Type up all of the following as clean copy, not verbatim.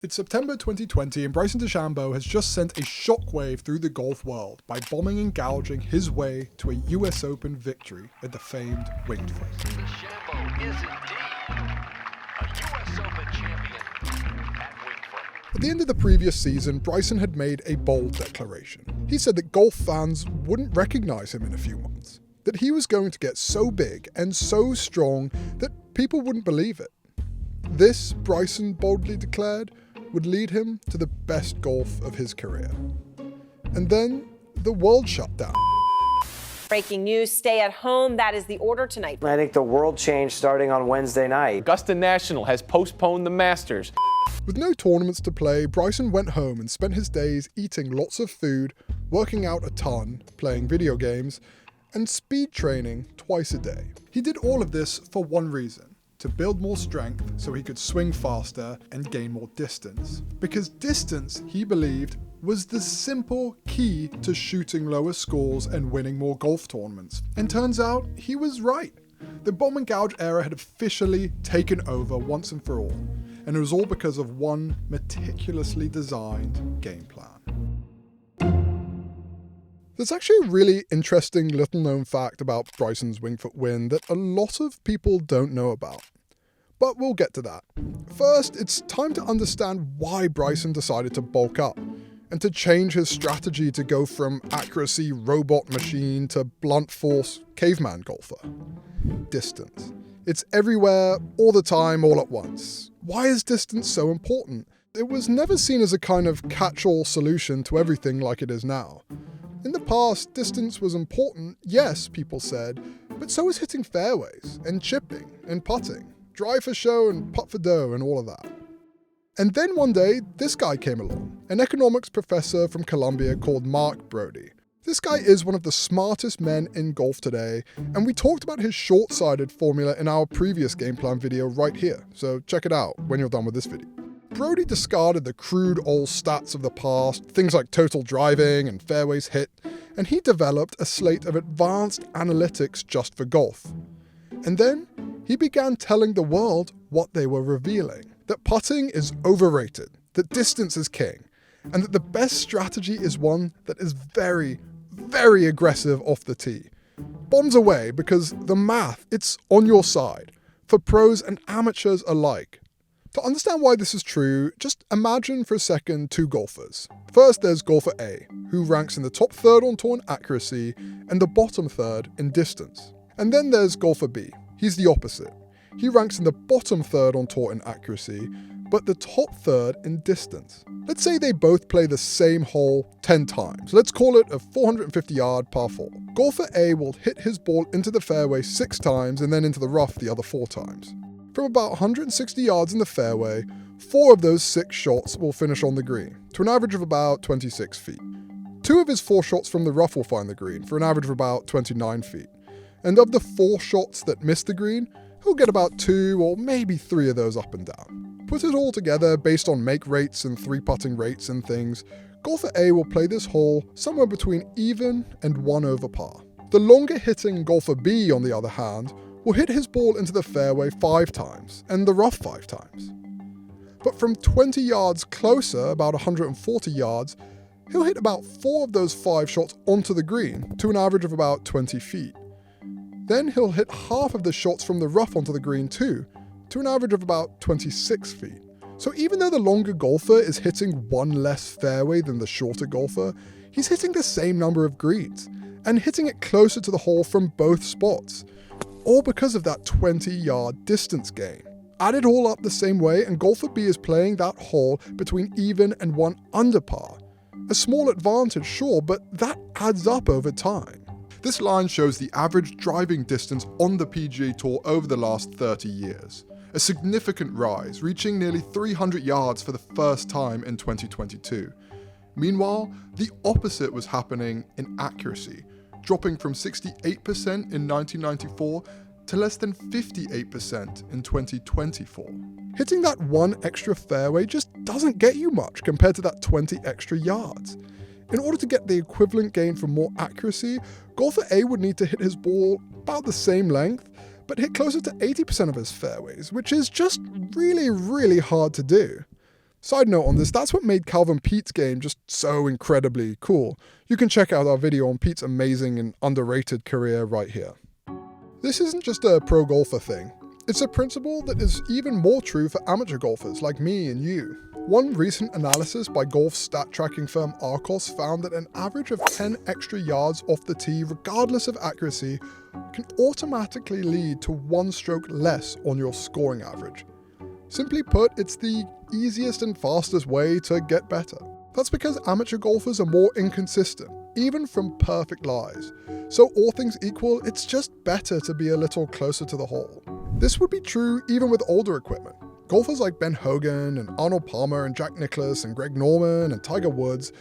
It's September 2020 and Bryson DeChambeau has just sent a shockwave through the golf world by bombing and gouging his way to a US Open victory at the famed Winged Foot. DeChambeau is indeed a US Open champion at Winged Foot. At the end of the previous season, Bryson had made a bold declaration. He said that golf fans wouldn't recognize him in a few months, that he was going to get so big and so strong that people wouldn't believe it. This, Bryson boldly declared, would lead him to the best golf of his career. And then the world shut down. Breaking news, stay at home. That is the order tonight. I think the world changed starting on Wednesday night. Augusta National has postponed the Masters. With no tournaments to play, Bryson went home and spent his days eating lots of food, working out a ton, playing video games, and speed training twice a day. He did all of this for one reason: to build more strength so he could swing faster and gain more distance. Because distance, he believed, was the simple key to shooting lower scores and winning more golf tournaments. And turns out, he was right. The bomb and gouge era had officially taken over once and for all. And it was all because of one meticulously designed game plan. There's actually a really interesting little known fact about Bryson's Winged Foot win that a lot of people don't know about. But we'll get to that. First, it's time to understand why Bryson decided to bulk up and to change his strategy to go from accuracy robot machine to blunt force caveman golfer. Distance. It's everywhere, all the time, all at once. Why is distance so important? It was never seen as a kind of catch-all solution to everything like it is now. In the past, distance was important, yes, people said, but so was hitting fairways, and chipping, and putting, drive for show and putt for dough, and all of that. And then one day, this guy came along, an economics professor from Columbia called Mark Brody. This guy is one of the smartest men in golf today, and we talked about his short-sighted formula in our previous game plan video right here, so check it out when you're done with this video. Brody discarded the crude old stats of the past, things like total driving and fairways hit, and he developed a slate of advanced analytics just for golf. And then he began telling the world what they were revealing: that putting is overrated, that distance is king, and that the best strategy is one that is very, very aggressive off the tee. Bombs away, because the math, it's on your side, for pros and amateurs alike. To understand why this is true, just imagine for a second two golfers. First, there's golfer A, who ranks in the top third on tour in accuracy and the bottom third in distance. And then there's golfer B. He's the opposite. He ranks in the bottom third on tour in accuracy, but the top third in distance. Let's say they both play the same hole 10 times. Let's call it a 450-yard par 4. Golfer A will hit his ball into the fairway 6 times and then into the rough the other 4 times. From about 160 yards in the fairway, 4 of those 6 shots will finish on the green, to an average of about 26 feet. 2 of his 4 shots from the rough will find the green, for an average of about 29 feet. And of the 4 shots that miss the green, he'll get about 2 or maybe 3 of those up and down. Put it all together based on make rates and 3-putting rates and things, golfer A will play this hole somewhere between even and 1 over par. The longer hitting golfer B, on the other hand, will hit his ball into the fairway 5 times, and the rough 5 times. But from 20 yards closer, about 140 yards, he'll hit about 4 of those 5 shots onto the green, to an average of about 20 feet. Then he'll hit half of the shots from the rough onto the green too, to an average of about 26 feet. So even though the longer golfer is hitting 1 less fairway than the shorter golfer, he's hitting the same number of greens, and hitting it closer to the hole from both spots. All because of that 20-yard distance gain. Add it all up the same way, and golfer B is playing that hole between even and 1 under par. A small advantage, sure, but that adds up over time. This line shows the average driving distance on the PGA Tour over the last 30 years. A significant rise, reaching nearly 300 yards for the first time in 2022. Meanwhile, the opposite was happening in accuracy, dropping from 68% in 1994 to less than 58% in 2024. Hitting that 1 extra fairway just doesn't get you much compared to that 20 extra yards. In order to get the equivalent gain from more accuracy, golfer A would need to hit his ball about the same length, but hit closer to 80% of his fairways, which is just really, really hard to do. Side note on this, that's what made Calvin Pete's game just so incredibly cool. You can check out our video on Pete's amazing and underrated career right here. This isn't just a pro golfer thing. It's a principle that is even more true for amateur golfers like me and you. One recent analysis by golf stat tracking firm Arcos found that an average of 10 extra yards off the tee, regardless of accuracy, can automatically lead to 1 stroke less on your scoring average. Simply put, it's the easiest and fastest way to get better. That's because amateur golfers are more inconsistent, even from perfect lies. So all things equal, it's just better to be a little closer to the hole. This would be true even with older equipment. Golfers like Ben Hogan and Arnold Palmer and Jack Nicklaus and Greg Norman and Tiger Woods,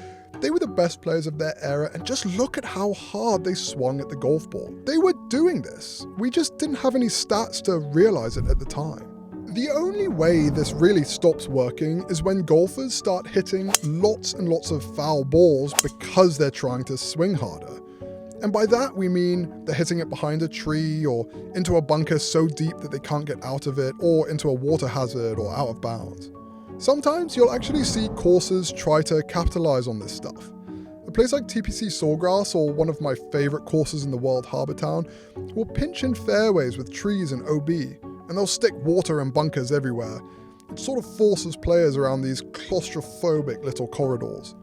they were the best players of their era, and just look at how hard they swung at the golf ball. They were doing this. We just didn't have any stats to realize it at the time. The only way this really stops working is when golfers start hitting lots and lots of foul balls because they're trying to swing harder. And by that we mean they're hitting it behind a tree or into a bunker so deep that they can't get out of it, or into a water hazard or out of bounds. Sometimes you'll actually see courses try to capitalize on this stuff. A place like TPC Sawgrass, or one of my favorite courses in the world, Harbour Town, will pinch in fairways with trees and OB, and they'll stick water and bunkers everywhere. It sort of forces players around these claustrophobic little corridors.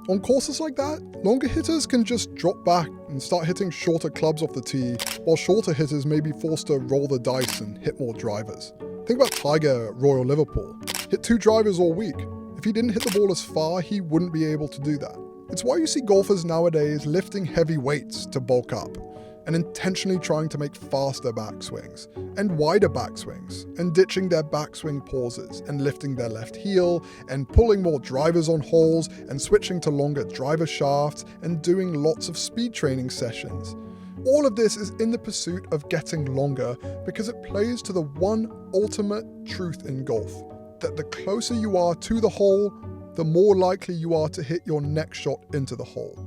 On courses like that, longer hitters can just drop back and start hitting shorter clubs off the tee, while shorter hitters may be forced to roll the dice and hit more drivers. Think about Tiger at Royal Liverpool. Hit 2 drivers all week. If he didn't hit the ball as far, he wouldn't be able to do that. It's why you see golfers nowadays lifting heavy weights to bulk up, and intentionally trying to make faster backswings, and wider backswings, and ditching their backswing pauses, and lifting their left heel, and pulling more drivers on holes, and switching to longer driver shafts, and doing lots of speed training sessions. All of this is in the pursuit of getting longer, because it plays to the one ultimate truth in golf, that the closer you are to the hole, the more likely you are to hit your next shot into the hole.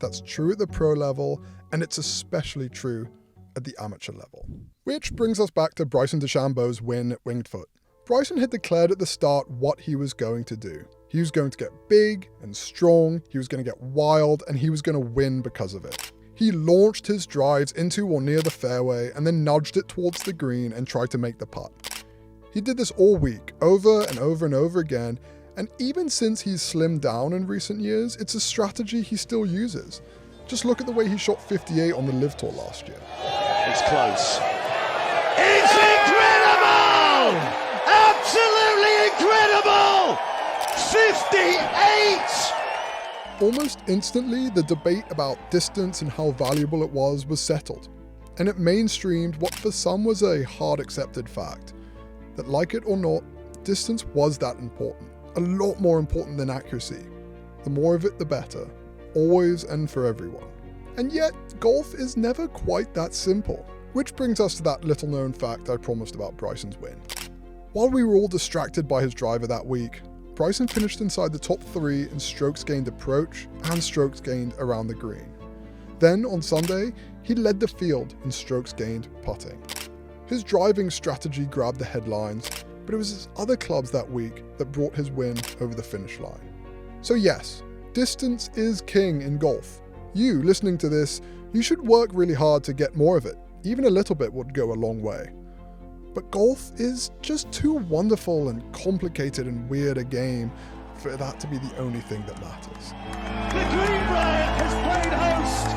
That's true at the pro level, and it's especially true at the amateur level. Which brings us back to Bryson DeChambeau's win at Winged Foot. Bryson had declared at the start what he was going to do. He was going to get big and strong, he was going to get wild, and he was going to win because of it. He launched his drives into or near the fairway and then nudged it towards the green and tried to make the putt. He did this all week, over and over and over again, and even since he's slimmed down in recent years, it's a strategy he still uses. Just look at the way he shot 58 on the Live Tour last year. It's close. It's incredible! Absolutely incredible! 58! Almost instantly, the debate about distance and how valuable it was settled, and it mainstreamed what for some was a hard accepted fact, that like it or not, distance was that important. A lot more important than accuracy. The more of it, the better. Always and for everyone. And yet, golf is never quite that simple. Which brings us to that little known fact I promised about Bryson's win. While we were all distracted by his driver that week, Bryson finished inside the top 3 in strokes gained approach and strokes gained around the green. Then, on Sunday, he led the field in strokes gained putting. His driving strategy grabbed the headlines, but it was his other clubs that week that brought his win over the finish line. So yes, distance is king in golf. You, listening to this, you should work really hard to get more of it. Even a little bit would go a long way. But golf is just too wonderful and complicated and weird a game for that to be the only thing that matters. The Greenbrier has played host